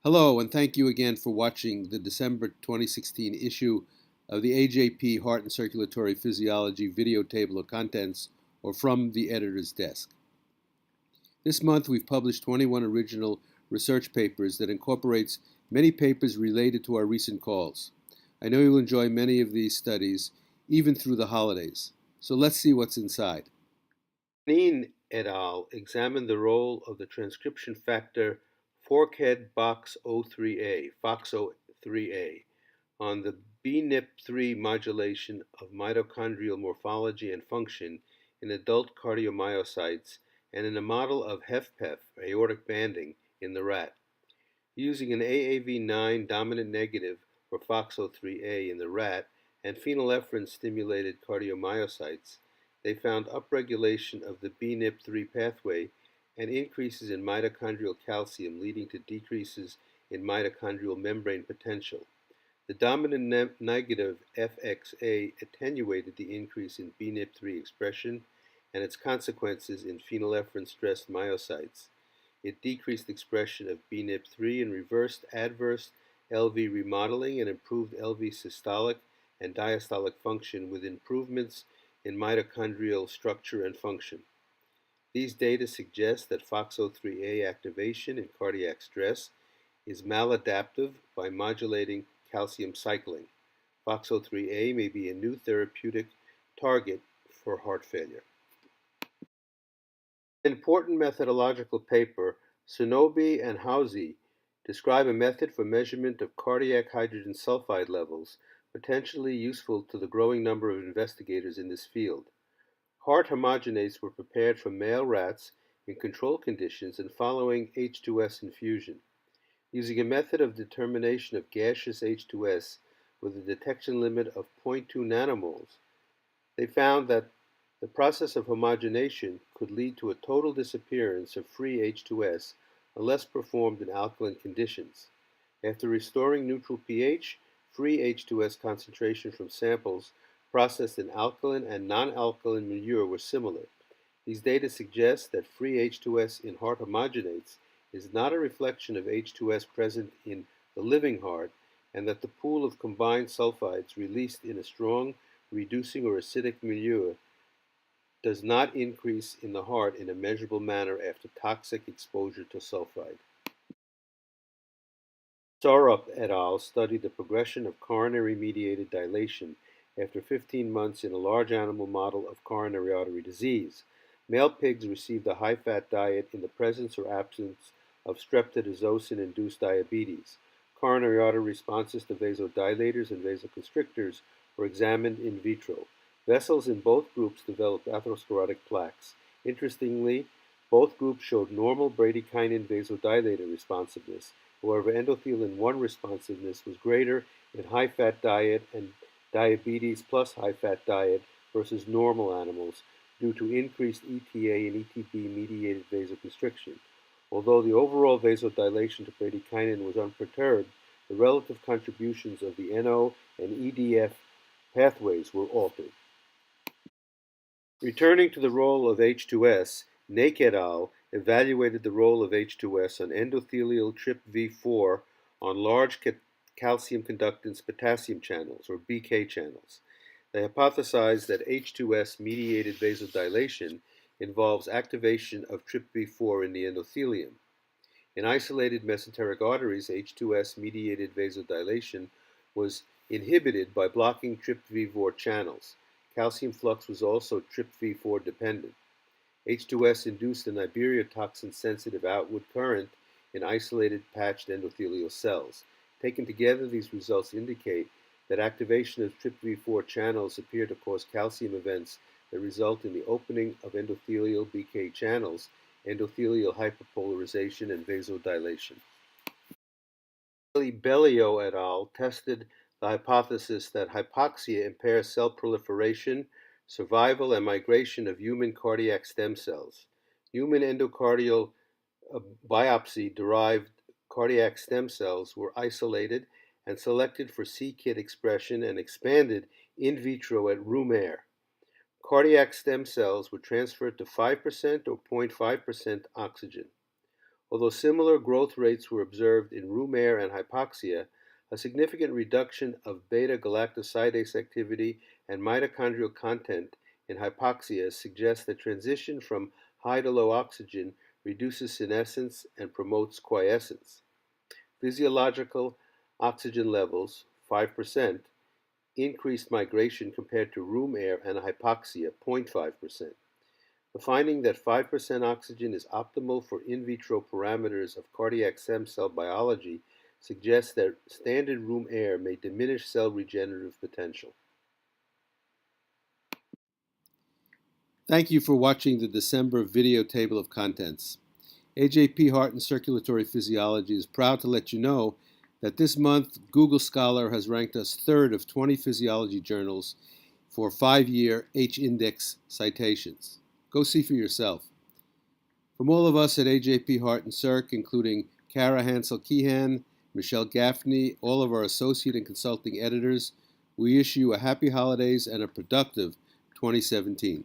Hello, and thank you again for watching the December 2016 issue of the AJP-Heart and Circulatory Physiology video table of contents, or from the editor's desk. This month we've published 21 original research papers that incorporates many papers related to our recent calls. I know you'll enjoy many of these studies, even through the holidays. So let's see what's inside. Neen et al. Examined the role of the transcription factor forkhead box03A, FOXO3A, on the BNIP3 modulation of mitochondrial morphology and function in adult cardiomyocytes and in a model of HFpEF, aortic banding, in the rat. Using an AAV9 dominant negative for FOXO3A in the rat and phenylephrine-stimulated cardiomyocytes, they found upregulation of the BNIP3 pathway and increases in mitochondrial calcium, leading to decreases in mitochondrial membrane potential. The dominant negative FXA attenuated the increase in BNIP3 expression and its consequences in phenylephrine-stressed myocytes. It decreased expression of BNIP3 and reversed adverse LV remodeling and improved LV systolic and diastolic function with improvements in mitochondrial structure and function. These data suggest that FOXO3A activation in cardiac stress is maladaptive by modulating calcium cycling. FOXO3A may be a new therapeutic target for heart failure. An important methodological paper, Sonobe and Hausi, describe a method for measurement of cardiac hydrogen sulfide levels, potentially useful to the growing number of investigators in this field. Heart homogenates were prepared from male rats in control conditions and following H2S infusion. Using a method of determination of gaseous H2S with a detection limit of 0.2 nanomoles, they found that the process of homogenation could lead to a total disappearance of free H2S unless performed in alkaline conditions. After restoring neutral pH, free H2S concentration from samples processed in alkaline and non-alkaline milieu were similar. These data suggest that free H2S in heart homogenates is not a reflection of H2S present in the living heart, and that the pool of combined sulfides released in a strong reducing or acidic milieu does not increase in the heart in a measurable manner after toxic exposure to sulfide. Sorup et al. Studied the progression of coronary mediated dilation after 15 months in a large animal model of coronary artery disease. Male pigs received a high-fat diet in the presence or absence of streptozocin-induced diabetes. Coronary artery responses to vasodilators and vasoconstrictors were examined in vitro. Vessels in both groups developed atherosclerotic plaques. Interestingly, both groups showed normal bradykinin vasodilator responsiveness. However, endothelin-1 responsiveness was greater in high-fat diet and diabetes plus high-fat diet versus normal animals due to increased ETA and ETB-mediated vasoconstriction. Although the overall vasodilation to bradykinin was unperturbed, the relative contributions of the NO and EDF pathways were altered. Returning to the role of H2S, Nake et al. Evaluated the role of H2S on endothelial TRPV4 on large calcium conductance potassium channels, or BK channels. They hypothesized that H2S-mediated vasodilation involves activation of TRPV4 in the endothelium. In isolated mesenteric arteries, H2S-mediated vasodilation was inhibited by blocking TRPV4 channels. Calcium flux was also TRPV4 dependent. H2S induced an Iberia toxin-sensitive outward current in isolated patched endothelial cells. Taken together, these results indicate that activation of TRPV4 channels appear to cause calcium events that result in the opening of endothelial BK channels, endothelial hyperpolarization, and vasodilation. Bellio et al. Tested the hypothesis that hypoxia impairs cell proliferation, survival, and migration of human cardiac stem cells. Human endocardial biopsy-derived cardiac stem cells were isolated and selected for c-KIT expression and expanded in vitro at room air. Cardiac stem cells were transferred to 5% or 0.5% oxygen. Although similar growth rates were observed in room air and hypoxia, a significant reduction of beta-galactosidase activity and mitochondrial content in hypoxia suggests that transition from high to low oxygen reduces senescence and promotes quiescence. Physiological oxygen levels, 5%, increased migration compared to room air and hypoxia, 0.5%. The finding that 5% oxygen is optimal for in vitro parameters of cardiac stem cell biology suggests that standard room air may diminish cell regenerative potential. Thank you for watching the December video table of contents. AJP Heart and Circulatory Physiology is proud to let you know that this month Google Scholar has ranked us third of 20 physiology journals for 5-year H-index citations. Go see for yourself. From all of us at AJP Heart and Circ, including Kara Hansel-Keehan, Michelle Gaffney, all of our associate and consulting editors, we wish you a happy holidays and a productive 2017.